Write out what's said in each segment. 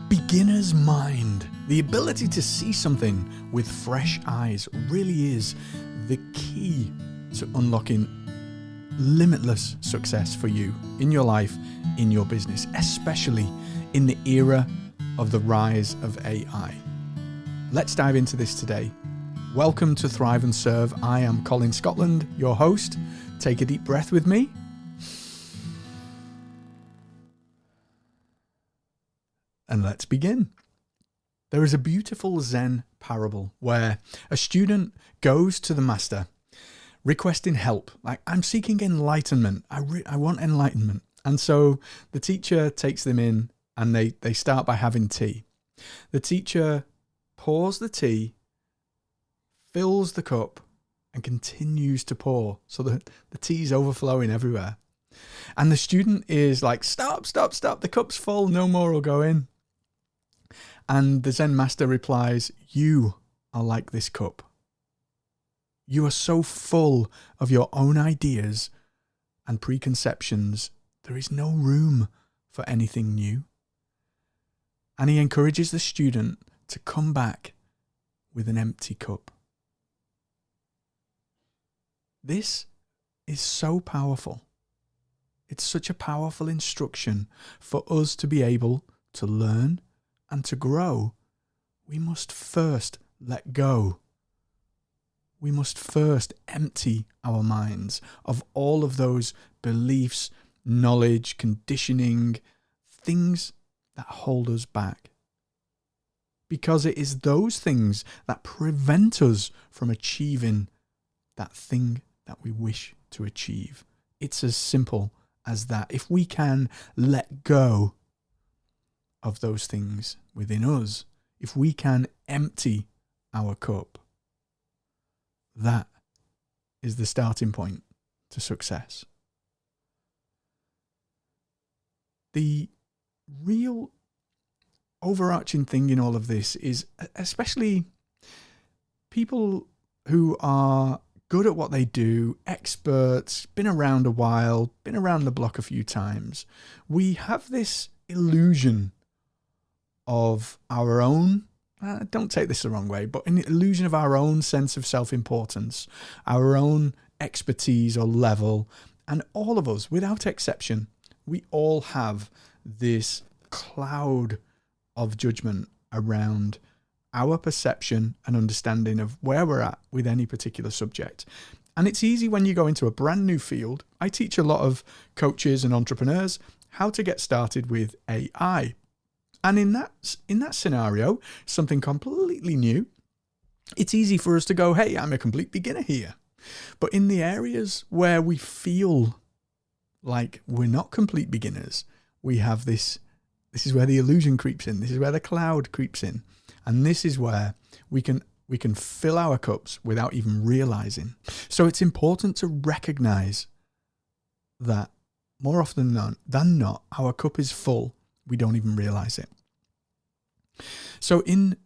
Beginner's mind, the ability to see something with fresh eyes, really is the key to unlocking limitless success for you in your life, in your business, especially in the era of the rise of AI. Let's dive into this today. Welcome to Thrive and Serve. I am Colin Scotland, your host. Take a deep breath with me. And let's begin. There is a beautiful Zen parable where a student goes to the master requesting help. Like, I'm seeking enlightenment. I want enlightenment. And so the teacher takes them in and they start by having tea. The teacher pours the tea, fills the cup, and continues to pour so that the tea is overflowing everywhere. And the student is like, stop, the cup's full, no more will go in. And the Zen master replies, you are like this cup. You are so full of your own ideas and preconceptions, there is no room for anything new. And he encourages the student to come back with an empty cup. This is so powerful. It's such a powerful instruction for us to be able to learn and to grow. We must first let go. We must first empty our minds of all of those beliefs, knowledge, conditioning, things that hold us back. Because it is those things that prevent us from achieving that thing that we wish to achieve. It's as simple as that. If we can let go of those things within us, if we can empty our cup, that is the starting point to success. The real overarching thing in all of this is, especially people who are good at what they do, experts, been around a while, been around the block a few times, we have this illusion of our own, don't take this the wrong way, but an illusion of our own sense of self-importance, our own expertise or level. And all of us, without exception, we all have this cloud of judgment around our perception and understanding of where we're at with any particular subject. And it's easy when you go into a brand new field. I teach a lot of coaches and entrepreneurs how to get started with AI. And in that scenario, something completely new, it's easy for us to go, hey, I'm a complete beginner here. But in the areas where we feel like we're not complete beginners, we have this is where the illusion creeps in. This is where the cloud creeps in. And this is where we can fill our cups without even realizing. So it's important to recognize that more often than not, our cup is full. We don't even realize it. So in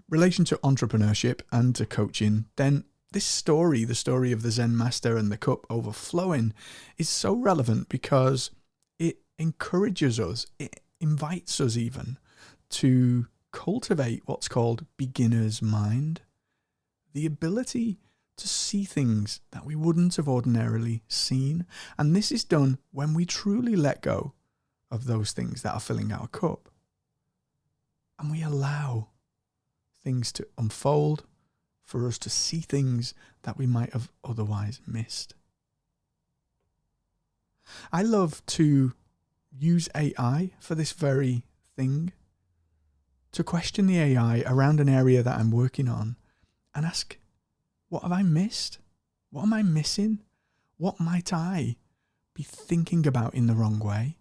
relation to entrepreneurship and to coaching, then this story, the story of the Zen master and the cup overflowing, is so relevant because it encourages us, it invites us even to cultivate what's called beginner's mind, the ability to see things that we wouldn't have ordinarily seen. And this is done when we truly let go of those things that are filling our cup. And we allow things to unfold for us to see things that we might have otherwise missed. I love to use AI for this very thing, to question the AI around an area that I'm working on and ask, what have I missed? What am I missing? What might I be thinking about in the wrong way?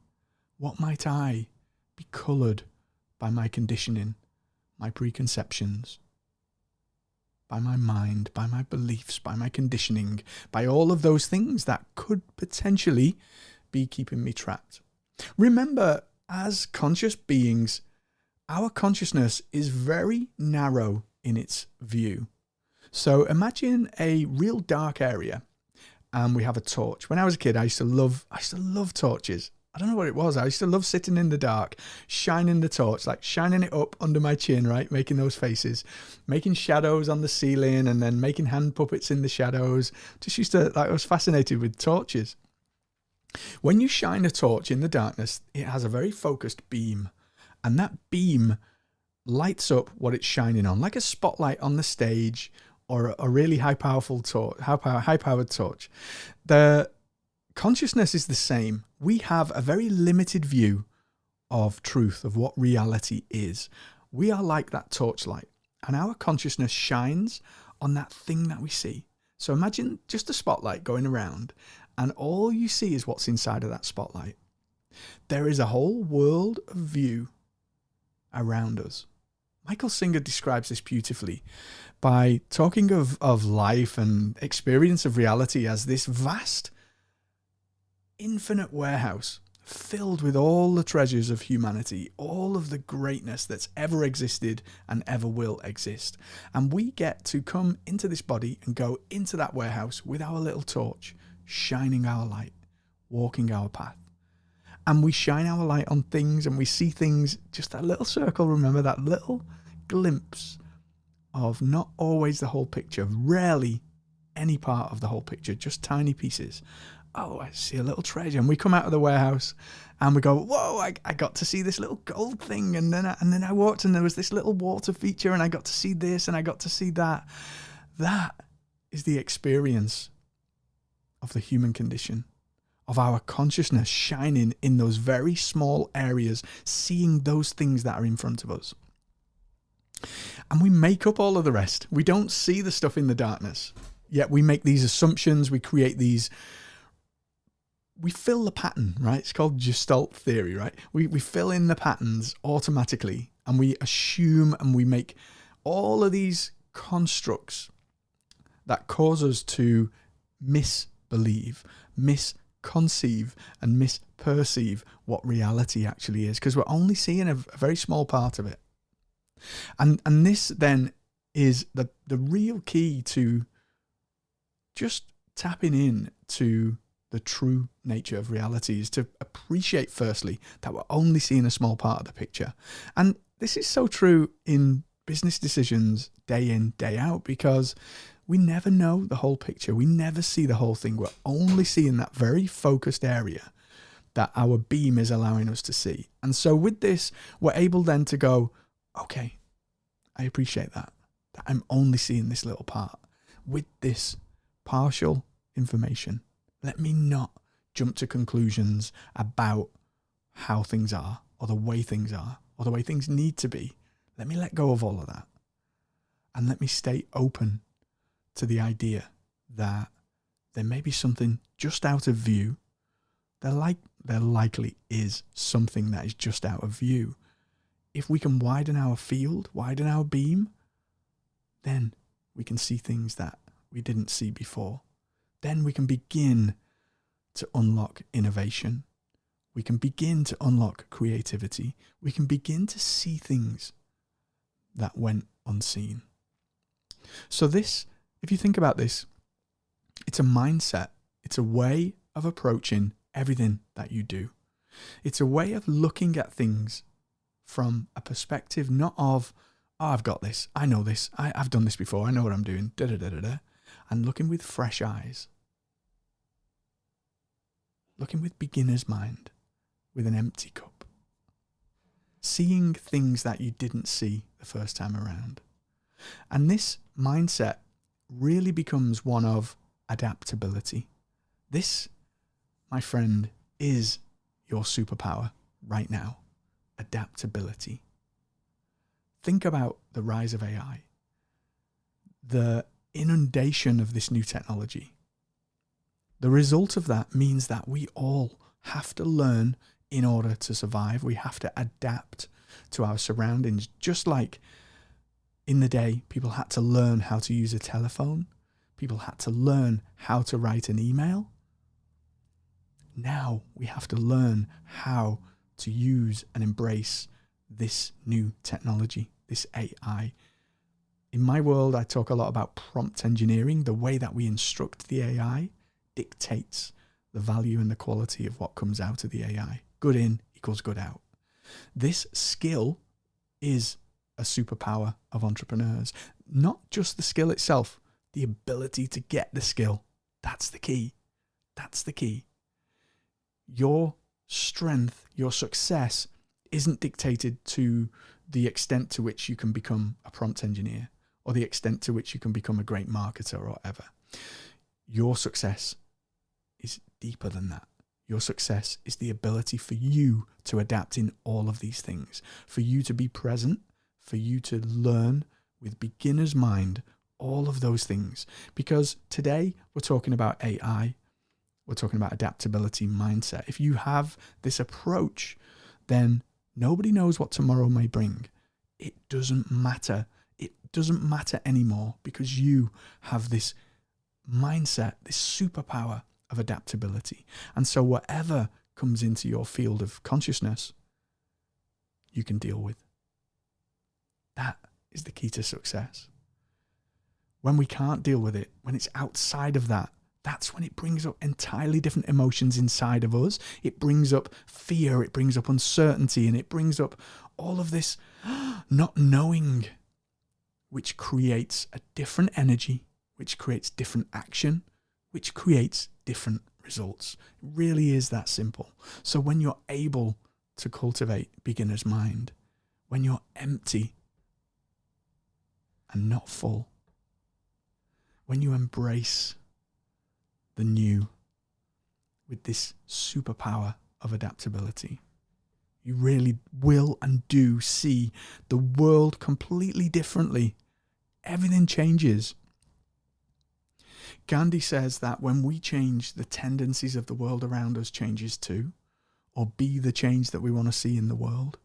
What might I be coloured by my conditioning, my preconceptions, by my mind, by my beliefs, by my conditioning, by all of those things that could potentially be keeping me trapped? Remember, as conscious beings, our consciousness is very narrow in its view. So imagine a real dark area and we have a torch. When I was a kid, I used to love torches. I don't know what it was. I used to love sitting in the dark, shining the torch, like shining it up under my chin, right? Making those faces, making shadows on the ceiling, and then making hand puppets in the shadows. Just used to, like, I was fascinated with torches. When you shine a torch in the darkness, it has a very focused beam, and that beam lights up what it's shining on, like a spotlight on the stage or a really high-powered torch. The consciousness is the same. We have a very limited view of truth, of what reality is. We are like that torchlight, and our consciousness shines on that thing that we see. So imagine just a spotlight going around, and all you see is what's inside of that spotlight. There is a whole world of view around us. Michael Singer describes this beautifully by talking of life and experience of reality as this vast, infinite warehouse filled with all the treasures of humanity, all of the greatness that's ever existed and ever will exist. And we get to come into this body and go into that warehouse with our little torch, shining our light, walking our path. And we shine our light on things, and we see things, just that little circle, remember, that little glimpse of not always the whole picture, rarely any part of the whole picture, just tiny pieces. Oh, I see a little treasure. And we come out of the warehouse and we go, whoa, I got to see this little gold thing. And then I walked and there was this little water feature and I got to see this and I got to see that. That is the experience of the human condition, of our consciousness shining in those very small areas, seeing those things that are in front of us. And we make up all of the rest. We don't see the stuff in the darkness, yet we make these assumptions, we create these, we fill the pattern, right? It's called Gestalt theory, right? We fill in the patterns automatically, and we assume, and we make all of these constructs that cause us to misbelieve, misconceive, and misperceive what reality actually is, because we're only seeing a very small part of it. And this then is the real key to just tapping in to the true nature of reality, is to appreciate firstly that we're only seeing a small part of the picture. And this is so true in business decisions day in, day out, because we never know the whole picture. We never see the whole thing. We're only seeing that very focused area that our beam is allowing us to see. And so with this, we're able then to go, okay, I appreciate that I'm only seeing this little part. With this partial information, let me not jump to conclusions about how things are, or the way things are, or the way things need to be. Let me let go of all of that. And let me stay open to the idea that there may be something just out of view. There likely is something that is just out of view. If we can widen our field, widen our beam, then we can see things that we didn't see before. Then we can begin to unlock innovation. We can begin to unlock creativity. We can begin to see things that went unseen. So this, if you think about this, it's a mindset. It's a way of approaching everything that you do. It's a way of looking at things from a perspective not of, oh, I've got this, I know this, I've done this before, I know what I'm doing, and looking with fresh eyes. Looking with beginner's mind, with an empty cup. Seeing things that you didn't see the first time around. And this mindset really becomes one of adaptability. This, my friend, is your superpower right now. Adaptability. Think about the rise of AI, the inundation of this new technology. The result of that means that we all have to learn in order to survive. We have to adapt to our surroundings, just like in the day, people had to learn how to use a telephone. People had to learn how to write an email. Now we have to learn how to use and embrace this new technology, this AI. In my world, I talk a lot about prompt engineering. The way that we instruct the AI dictates the value and the quality of what comes out of the AI. good in equals good out. This skill is a superpower of entrepreneurs. Not just the skill itself, the ability to get the skill. That's the key. That's the key. Your strength, your success isn't dictated to the extent to which you can become a prompt engineer or the extent to which you can become a great marketer or whatever. Your success is deeper than that. Your success is the ability for you to adapt in all of these things, for you to be present, for you to learn with beginner's mind all of those things. Because today we're talking about AI, we're talking about adaptability mindset. If you have this approach, then nobody knows what tomorrow may bring. It doesn't matter. It doesn't matter anymore because you have this mindset, this superpower of adaptability. And so whatever comes into your field of consciousness, you can deal with. That is the key to success. When we can't deal with it, when it's outside of that, that's when it brings up entirely different emotions inside of us. It brings up fear, it brings up uncertainty, and it brings up all of this not knowing, which creates a different energy, which creates different action, which creates different results. It really is that simple. So when you're able to cultivate beginner's mind, when you're empty and not full, when you embrace the new with this superpower of adaptability, you really will and do see the world completely differently. Everything changes. Gandhi says that when we change, the tendencies of the world around us changes too, or be the change that we want to see in the world.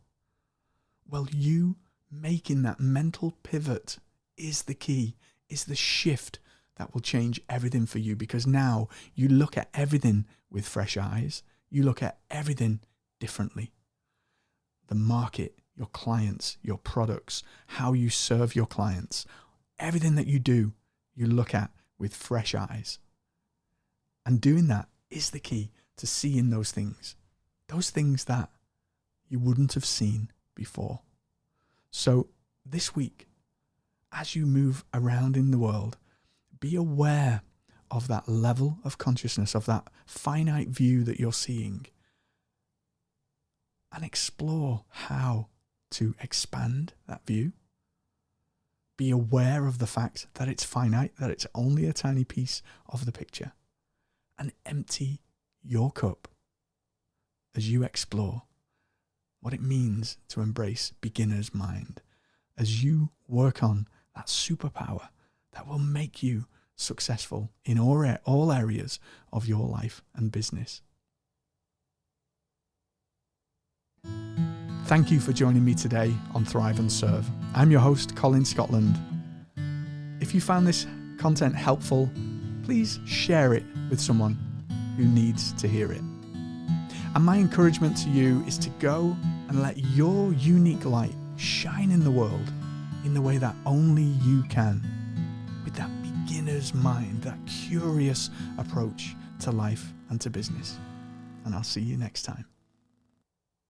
Well, you making that mental pivot is the key, is the shift that will change everything for you, because now you look at everything with fresh eyes. You look at everything differently. The market, your clients, your products, how you serve your clients, everything that you do, you look at with fresh eyes. And doing that is the key to seeing those things that you wouldn't have seen before. So this week, as you move around in the world, be aware of that level of consciousness, of that finite view that you're seeing, and explore how to expand that view. Be aware of the fact that it's finite, that it's only a tiny piece of the picture, and empty your cup as you explore what it means to embrace beginner's mind, as you work on that superpower that will make you successful in all areas of your life and business. Thank you for joining me today on Thrive and Serve. I'm your host, Colin Scotland. If you found this content helpful, please share it with someone who needs to hear it. And my encouragement to you is to go and let your unique light shine in the world in the way that only you can, with that beginner's mind, that curious approach to life and to business. And I'll see you next time.